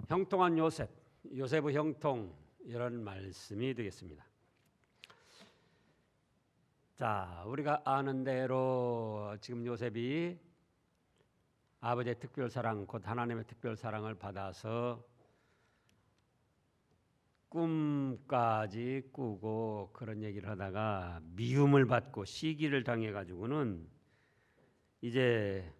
형통한 요셉, 요셉의 형통 이런 말씀이 되겠습니다. 자, 우리가 아는 대로 지금 요셉이 아버지의 특별 사랑, 곧 하나님의 특별 사랑을 받아서 꿈까지 꾸고 그런 얘기를 하다가 미움을 받고 시기를 당해가지고는 이제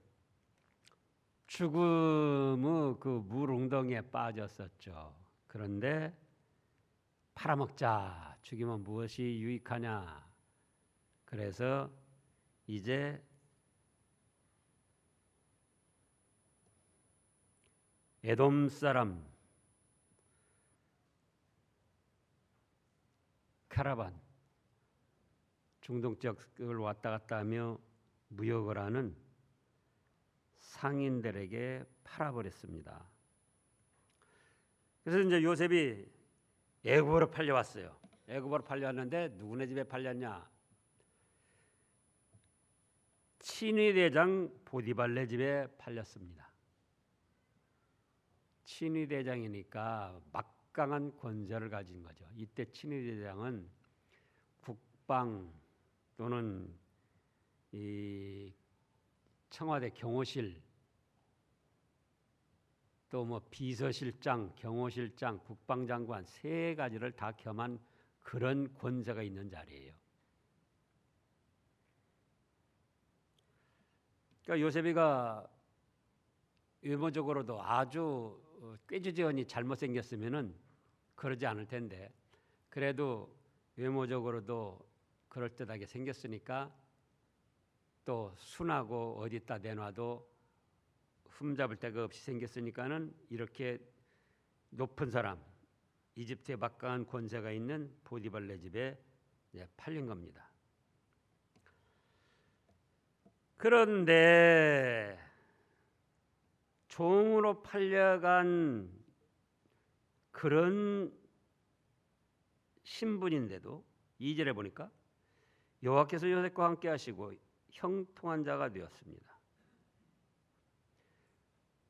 죽음의 그 물웅덩이에 빠졌었죠. 그런데 팔아먹자, 죽이면 무엇이 유익하냐. 그래서 이제 에돔 사람 카라반, 중동 지역을 왔다 갔다 하며 무역을 하는 상인들에게 팔아버렸습니다. 그래서 이제 요셉이 애굽으로 팔려왔어요. 애굽으로 팔려왔는데 누구네 집에 팔렸냐? 친위대장 보디발네 집에 팔렸습니다. 친위대장이니까 막강한 권세를 가진 거죠. 이때 친위대장은 국방 또는 이 청와대 경호실 또 뭐 비서실장, 경호실장, 국방장관 세 가지를 다 겸한 그런 권세가 있는 자리예요. 그러니까 요셉이가 외모적으로도 아주 꾀지지언이 잘못생겼으면은 그러지 않을 텐데 그래도 외모적으로도 그럴듯하게 생겼으니까 또 순하고 어디다 내놔도 흠잡을 데가 없이 생겼으니까는 이렇게 높은 사람, 이집트에 막강한 권세가 있는 보디발네 집에 팔린 겁니다. 그런데 종으로 팔려간 그런 신분인데도 2절에 보니까 여호와께서 요셉과 함께 하시고 형통한 자가 되었습니다.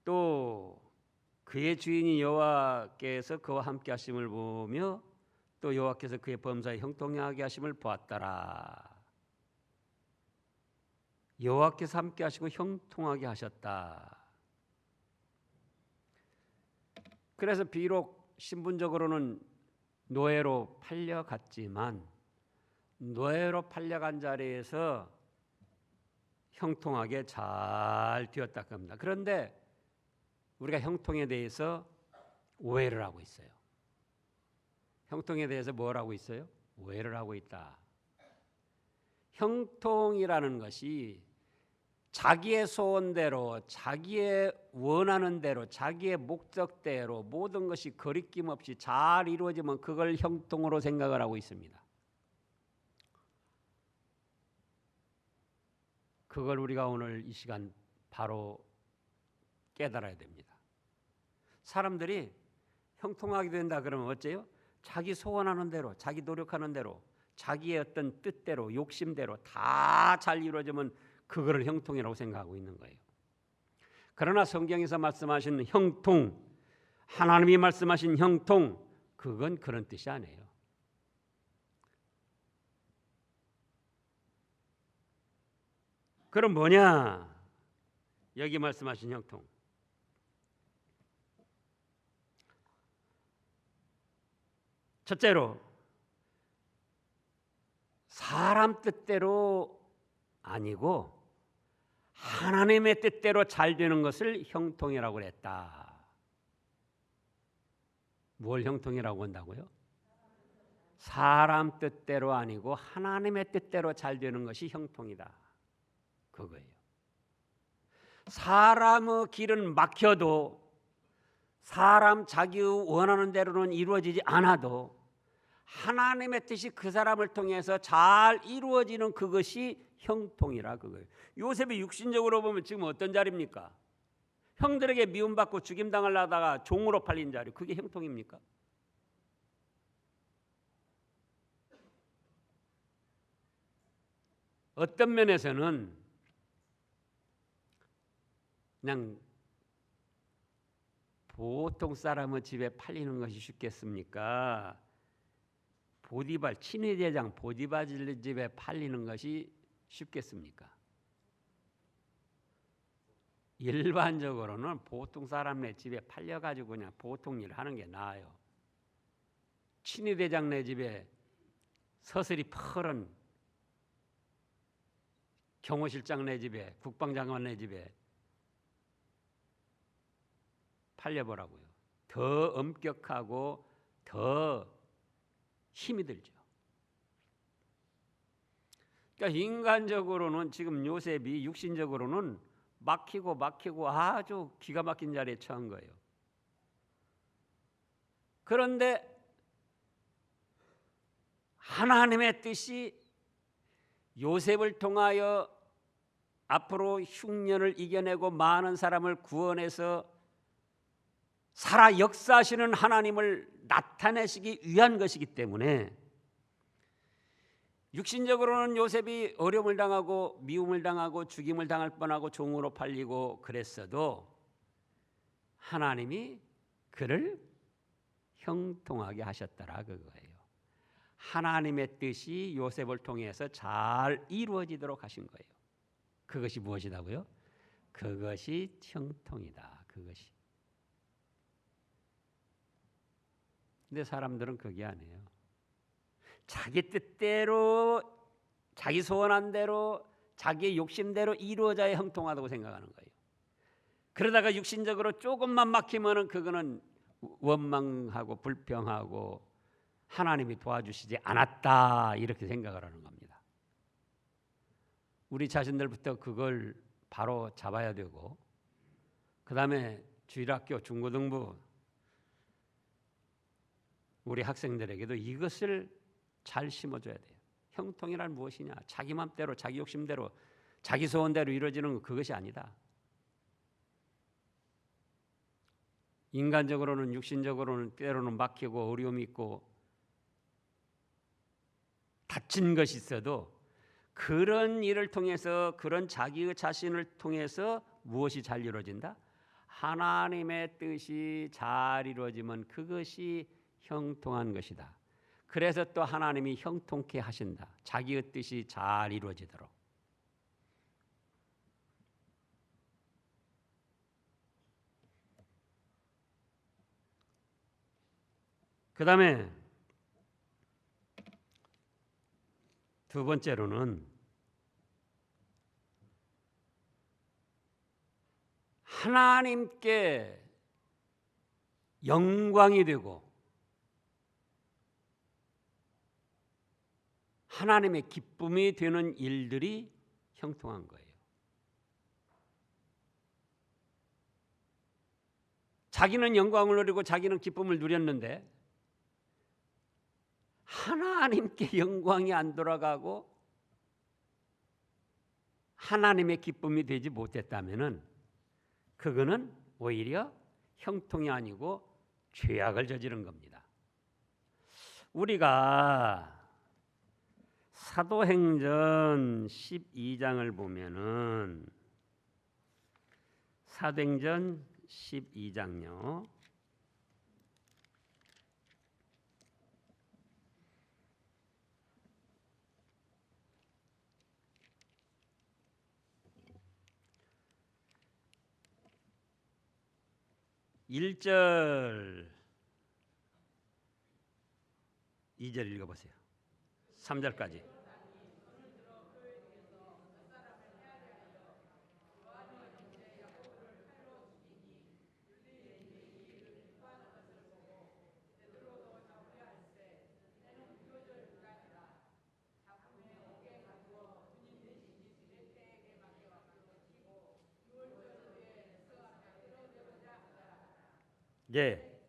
또 그의 주인이 여호와께서 그와 함께 하심을 보며 또 여호와께서 그의 범사에 형통하게 하심을 보았더라. 여호와께서 함께 하시고 형통하게 하셨다. 그래서 비록 신분적으로는 노예로 팔려갔지만 노예로 팔려간 자리에서 형통하게 잘 되었다고 합니다. 그런데 우리가 형통에 대해서 오해를 하고 있어요. 형통에 대해서 뭘 하고 있어요? 오해를 하고 있다. 형통이라는 것이 자기의 소원대로, 자기의 원하는 대로, 자기의 목적대로 모든 것이 거리낌 없이 잘 이루어지면 그걸 형통으로 생각을 하고 있습니다. 그걸 우리가 오늘 이 시간 바로 깨달아야 됩니다. 사람들이 형통하게 된다 그러면 어째요? 자기 소원하는 대로, 자기 노력하는 대로, 자기의 어떤 뜻대로, 욕심대로 다 잘 이루어지면 그거를 형통이라고 생각하고 있는 거예요. 그러나 성경에서 말씀하신 형통, 하나님이 말씀하신 형통, 그건 그런 뜻이 아니에요. 그럼 뭐냐? 여기 말씀하신 형통. 첫째로 사람 뜻대로 아니고 하나님의 뜻대로 잘 되는 것을 형통이라고 그랬다. 뭘 형통이라고 한다고요? 사람 뜻대로 아니고 하나님의 뜻대로 잘 되는 것이 형통이다. 그거예요. 사람의 길은 막혀도 사람 자기 원하는 대로는 이루어지지 않아도 하나님의 뜻이 그 사람을 통해서 잘 이루어지는 그것이 형통이라 그거예요. 요셉이 육신적으로 보면 지금 어떤 자리입니까? 형들에게 미움받고 죽임당하려다가 종으로 팔린 자리, 그게 형통입니까? 어떤 면에서는 그냥 보통 사람은 집에 팔리는 것이 쉽겠습니까? 친위대장 보디발질 집에 팔리는 것이 쉽겠습니까? 일반적으로는 보통 사람네 집에 팔려가지고 그냥 보통 일 하는 게 나아요. 친위대장 네 집에 서슬이 푸른 경호실장 네 집에 국방장관 네 집에 팔려보라고요. 더 엄격하고 더 힘이 들죠. 그러니까 인간적으로는 지금 요셉이 육신적으로는 막히고 아주 기가 막힌 자리에 처한 거예요. 그런데 하나님의 뜻이 요셉을 통하여 앞으로 흉년을 이겨내고 많은 사람을 구원해서 살아 역사하시는 하나님을 나타내시기 위한 것이기 때문에 육신적으로는 요셉이 어려움을 당하고 미움을 당하고 죽임을 당할 뻔하고 종으로 팔리고 그랬어도 하나님이 그를 형통하게 하셨더라 그거예요. 하나님의 뜻이 요셉을 통해서 잘 이루어지도록 하신 거예요. 그것이 무엇이라고요? 그것이 형통이다. 그것이. 근데 사람들은 그게 아니에요. 자기 뜻대로, 자기 소원한 대로, 자기의 욕심대로 이루어져야 형통하다고 생각하는 거예요. 그러다가 육신적으로 조금만 막히면은 그거는 원망하고 불평하고 하나님이 도와주시지 않았다 이렇게 생각을 하는 겁니다. 우리 자신들부터 그걸 바로 잡아야 되고, 그 다음에 주일학교, 중고등부 우리 학생들에게도 이것을 잘 심어줘야 돼요. 형통이란 무엇이냐? 자기 맘대로, 자기 욕심대로, 자기 소원대로 이루어지는 건 그것이 아니다. 인간적으로는, 육신적으로는 때로는 막히고 어려움이 있고 다친 것이 있어도 그런 일을 통해서, 그런 자기의 자신을 통해서 무엇이 잘 이루어진다? 하나님의 뜻이 잘 이루어지면 그것이 형통한 것이다. 그래서 또 하나님이 형통케 하신다. 자기의 뜻이 잘 이루어지도록. 그 다음에 두 번째로는 하나님께 영광이 되고 하나님의 기쁨이 되는 일들이 형통한 거예요. 자기는 영광을 누리고 자기는 기쁨을 누렸는데 하나님께 영광이 안 돌아가고 하나님의 기쁨이 되지 못했다면은 그거는 오히려 형통이 아니고 죄악을 저지른 겁니다. 우리가 사도행전 12장을 보면은 사도행전 12장요. (1절) 2절 읽어보세요. 3절까지. 예.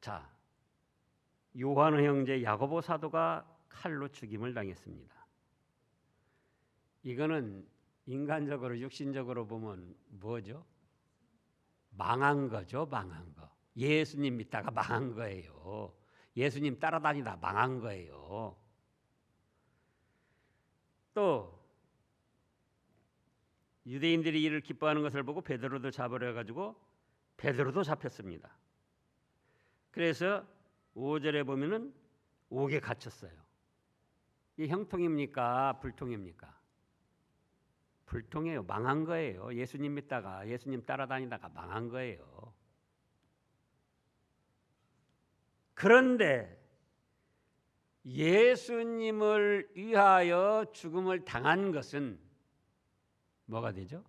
자, 요한의 형제 야고보 사도가 칼로 죽임을 당했습니다. 이거는 인간적으로, 육신적으로 보면 뭐죠? 망한 거죠, 망한 거. 예수님 믿다가 망한 거예요. 예수님 따라다니다 망한 거예요. 또 유대인들이 이를 기뻐하는 것을 보고 베드로도 잡으려 가지고 베드로도 잡혔습니다. 그래서 5절에 보면은 옥에 갇혔어요. 이 형통입니까? 불통입니까? 불통이에요. 망한 거예요. 예수님 믿다가 예수님 따라다니다가 망한 거예요. 그런데 예수님을 위하여 죽음을 당한 것은 뭐가 되죠?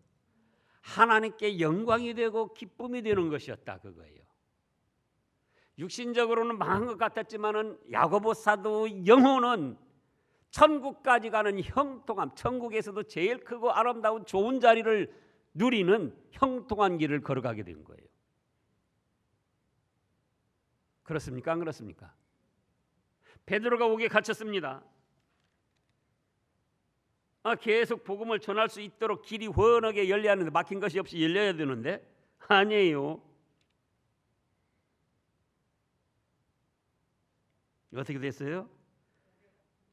하나님께 영광이 되고 기쁨이 되는 것이었다 그거예요. 육신적으로는 망한 것 같았지만은 야고보 사도 영혼은 천국까지 가는 형통함, 천국에서도 제일 크고 아름다운 좋은 자리를 누리는 형통한 길을 걸어가게 된 거예요. 그렇습니까? 안 그렇습니까? 베드로가 옥에 갇혔습니다. 계속 복음을 전할 수 있도록 길이 훤하게 열려야 하는데 막힌 것이 없이 열려야 되는데 아니에요. 어떻게 됐어요?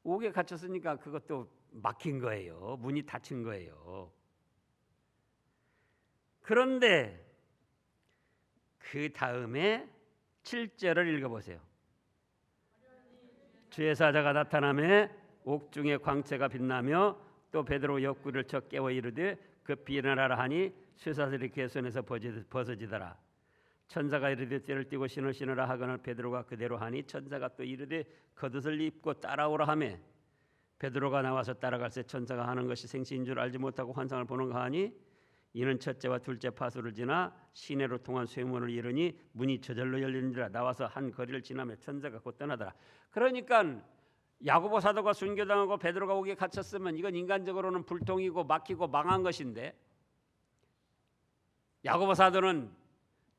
옥에 갇혔으니까 그것도 막힌 거예요. 문이 닫힌 거예요. 그런데 그 다음에 7절을 읽어보세요. 주의 사자가 나타나매 옥중에 광채가 빛나며 또 베드로 옆구리를 쳐 깨워 이르되 급히 일어나라 하니 쇠사슬이 그의 손에서 벗어지더라. 천사가 이르되 띠를 띠고 신을 신으라 하거늘 베드로가 그대로 하니 천사가 또 이르되 겉옷을 입고 따라오라 하매 베드로가 나와서 따라갈새 천사가 하는 것이 생시인 줄 알지 못하고 환상을 보는가 하니 이는 첫째와 둘째 파수를 지나 시내로 통한 쇠문을 이르니 문이 저절로 열리는지라. 나와서 한 거리를 지나며 천사가 곧 떠나더라. 그러니까 야고보 사도가 순교당하고 베드로가 옥에 갇혔으면 이건 인간적으로는 불통이고 막히고 망한 것인데 야고보 사도는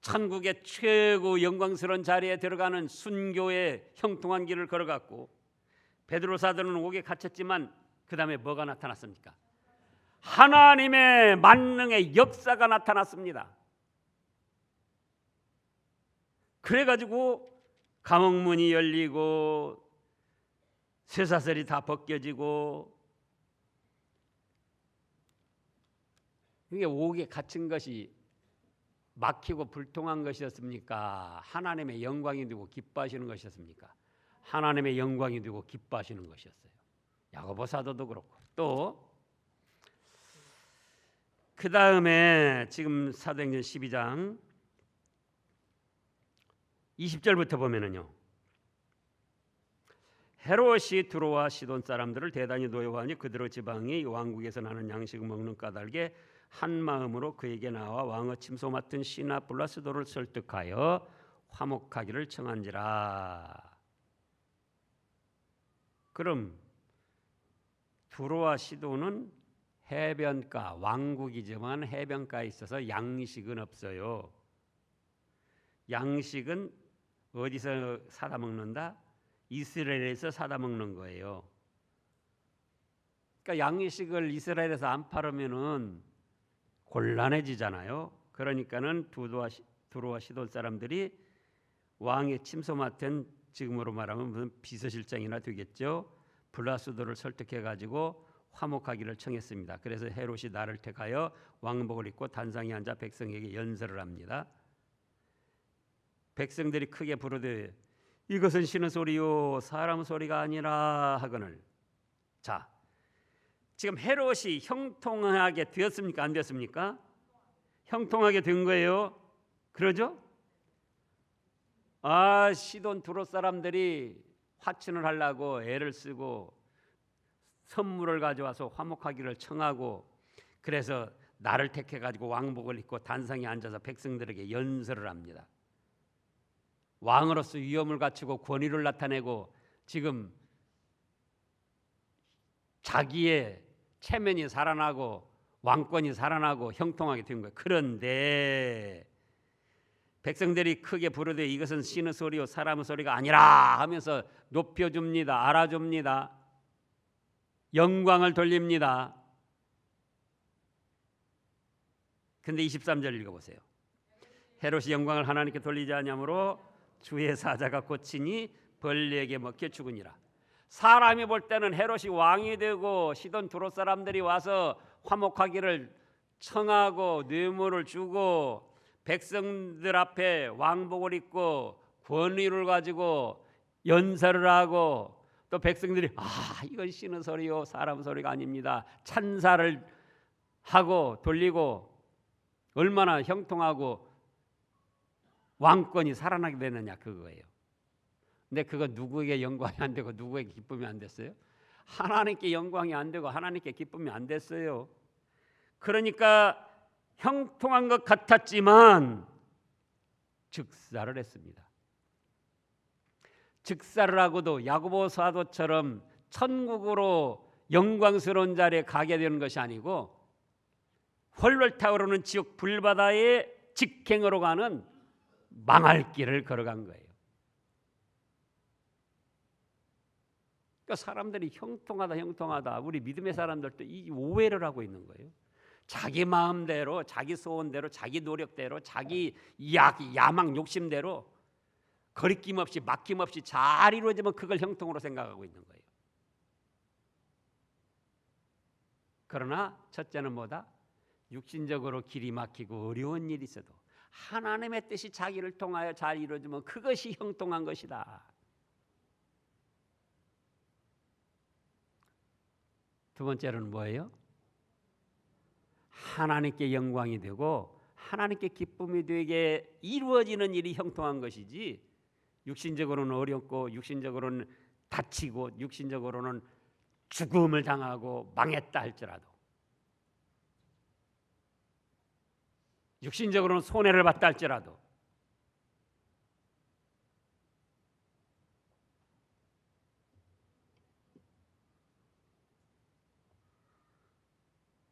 천국의 최고 영광스러운 자리에 들어가는 순교의 형통한 길을 걸어갔고 베드로 사도는 옥에 갇혔지만 그 다음에 뭐가 나타났습니까? 하나님의 만능의 역사가 나타났습니다. 그래가지고 감옥문이 열리고 쇠사슬이 다 벗겨지고 이게 옥에 갇힌 것이 막히고 불통한 것이었습니까? 하나님의 영광이 되고 기뻐하시는 것이었습니까? 하나님의 영광이 되고 기뻐하시는 것이었어요. 야고보 사도도 그렇고 또 그 다음에 지금 사도행전 12장 20절부터 보면은요. 헤롯이 두로와 시돈 사람들을 대단히 노여워하니 그들의 지방이 왕국에서 나는 양식을 먹는 까닭에 한 마음으로 그에게 나와 왕의 침소 맡은 시나 블라스도를 설득하여 화목하기를 청한지라. 그럼 두로와 시돈은 해변가, 왕국이지만 해변가에 있어서 양식은 없어요. 양식은 어디서 사다 먹는다? 이스라엘에서 사다 먹는 거예요. 그러니까 양식을 이스라엘에서 안 팔으면은 곤란해지잖아요. 그러니까는 두로와 시돈 사람들이 왕의 침소 맡은 지금으로 말하면 무슨 비서실장이나 되겠죠. 블라스도를 설득해 가지고 화목하기를 청했습니다. 그래서 헤롯이 나를 택하여 왕복을 입고 단상에 앉아 백성에게 연설을 합니다. 백성들이 크게 부르되 이것은 신의 소리요 사람 소리가 아니라 하거늘. 자, 지금 헤롯이 형통하게 되었습니까? 안 되었습니까? 형통하게 된 거예요. 그러죠? 시돈 두로 사람들이 화친을 하려고 애를 쓰고 선물을 가져와서 화목하기를 청하고 그래서 나를 택해 가지고 왕복을 입고 단상에 앉아서 백성들에게 연설을 합니다. 왕으로서 위엄을 갖추고 권위를 나타내고 지금 자기의 체면이 살아나고 왕권이 살아나고 형통하게 된 거예요. 그런데 백성들이 크게 부르되 이것은 신의 소리요 사람의 소리가 아니라 하면서 높여줍니다. 알아줍니다. 영광을 돌립니다. 근데 23절 읽어보세요. 헤롯이 영광을 하나님께 돌리지 아니하므로 주의 사자가 고치니 벌레에게 먹혀 죽으니라. 사람이 볼 때는 헤롯이 왕이 되고 시돈 두로 사람들이 와서 화목하기를 청하고 뇌물을 주고 백성들 앞에 왕복을 입고 권위를 가지고 연설을 하고 또 백성들이 이건 신의 소리요 사람 소리가 아닙니다. 찬사를 하고 돌리고 얼마나 형통하고 왕권이 살아나게 되느냐 그거예요. 근데 그거 누구에게 영광이 안 되고 누구에게 기쁨이 안 됐어요? 하나님께 영광이 안 되고 하나님께 기쁨이 안 됐어요. 그러니까 형통한 것 같았지만 즉사를 했습니다. 즉사를 하고도 야고보 사도처럼 천국으로 영광스러운 자리에 가게 되는 것이 아니고 헐헐 타오르는 지옥 불바다의 직행으로 가는 망할 길을 걸어간 거예요. 그러니까 사람들이 형통하다 우리 믿음의 사람들도 이 오해를 하고 있는 거예요. 자기 마음대로 자기 소원대로 자기 노력대로 자기 야망 욕심대로 거리낌 없이 막힘 없이 잘 이루어지면 그걸 형통으로 생각하고 있는 거예요. 그러나 첫째는 뭐다? 육신적으로 길이 막히고 어려운 일이 있어도 하나님의 뜻이 자기를 통하여 잘 이루어지면 그것이 형통한 것이다. 두 번째는 뭐예요? 하나님께 영광이 되고 하나님께 기쁨이 되게 이루어지는 일이 형통한 것이지 육신적으로는 어렵고 육신적으로는 다치고 육신적으로는 죽음을 당하고 망했다 할지라도 육신적으로는 손해를 봤다 할지라도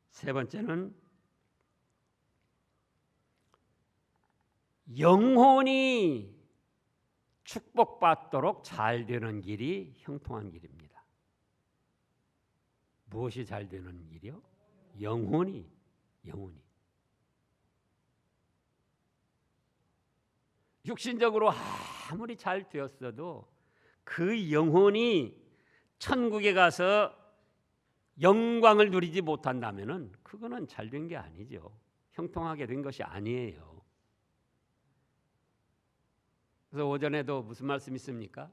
세 번째는 영혼이 축복받도록 잘 되는 길이 형통한 길입니다. 무엇이 잘 되는 길이요? 영혼이 육신적으로 아무리 잘 되었어도 그 영혼이 천국에 가서 영광을 누리지 못한다면은 그거는 잘 된 게 아니죠. 형통하게 된 것이 아니에요. 그래서 오전에도 무슨 말씀 있습니까?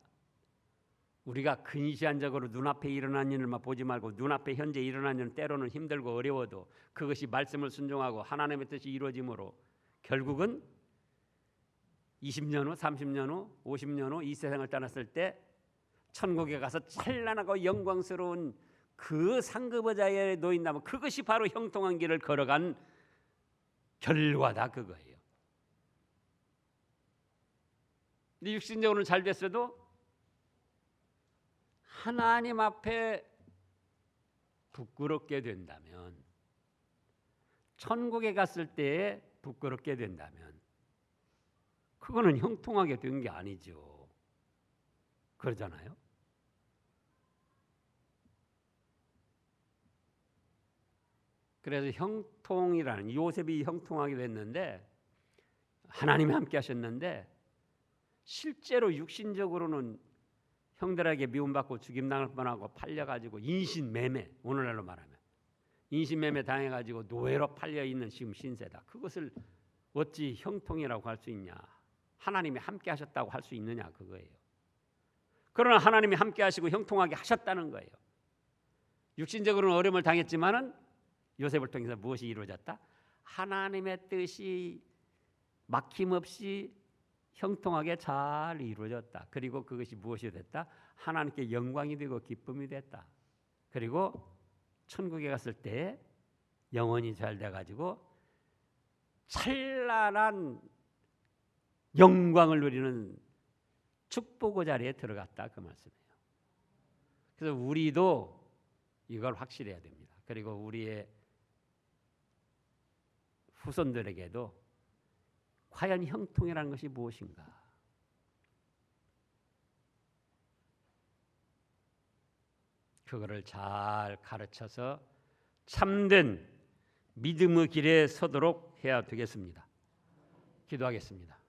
우리가 근시안적으로 눈앞에 일어난 일만 보지 말고 눈앞에 현재 일어난 일은 때로는 힘들고 어려워도 그것이 말씀을 순종하고 하나님의 뜻이 이루어짐으로 결국은 20년 후, 30년 후, 50년 후 이 세상을 떠났을 때 천국에 가서 찬란하고 영광스러운 그 상급 의자에 놓인다면 그것이 바로 형통한 길을 걸어간 결과다 그거예요. 근데 육신적으로는 잘 됐어도 하나님 앞에 부끄럽게 된다면 천국에 갔을 때 부끄럽게 된다면 그거는 형통하게 된 게 아니죠. 그러잖아요. 그래서 형통이라는 요셉이 형통하게 됐는데 하나님이 함께 하셨는데 실제로 육신적으로는 형들에게 미움받고 죽임당할 뻔하고 팔려가지고 인신매매 오늘날로 말하면 인신매매 당해가지고 노예로 팔려있는 지금 신세다. 그것을 어찌 형통이라고 할 수 있냐. 하나님이 함께 하셨다고 할 수 있느냐 그거예요. 그러나 하나님이 함께 하시고 형통하게 하셨다는 거예요. 육신적으로는 어려움을 당했지만은 요셉을 통해서 무엇이 이루어졌다? 하나님의 뜻이 막힘없이 형통하게 잘 이루어졌다. 그리고 그것이 무엇이 됐다? 하나님께 영광이 되고 기쁨이 됐다. 그리고 천국에 갔을 때 영혼이 잘 돼가지고 찬란한 영광을 누리는 축복의 자리에 들어갔다 그 말씀이에요. 그래서 우리도 이걸 확실해야 됩니다. 그리고 우리의 후손들에게도 과연 형통이라는 것이 무엇인가? 그거를 잘 가르쳐서 참된 믿음의 길에 서도록 해야 되겠습니다. 기도하겠습니다.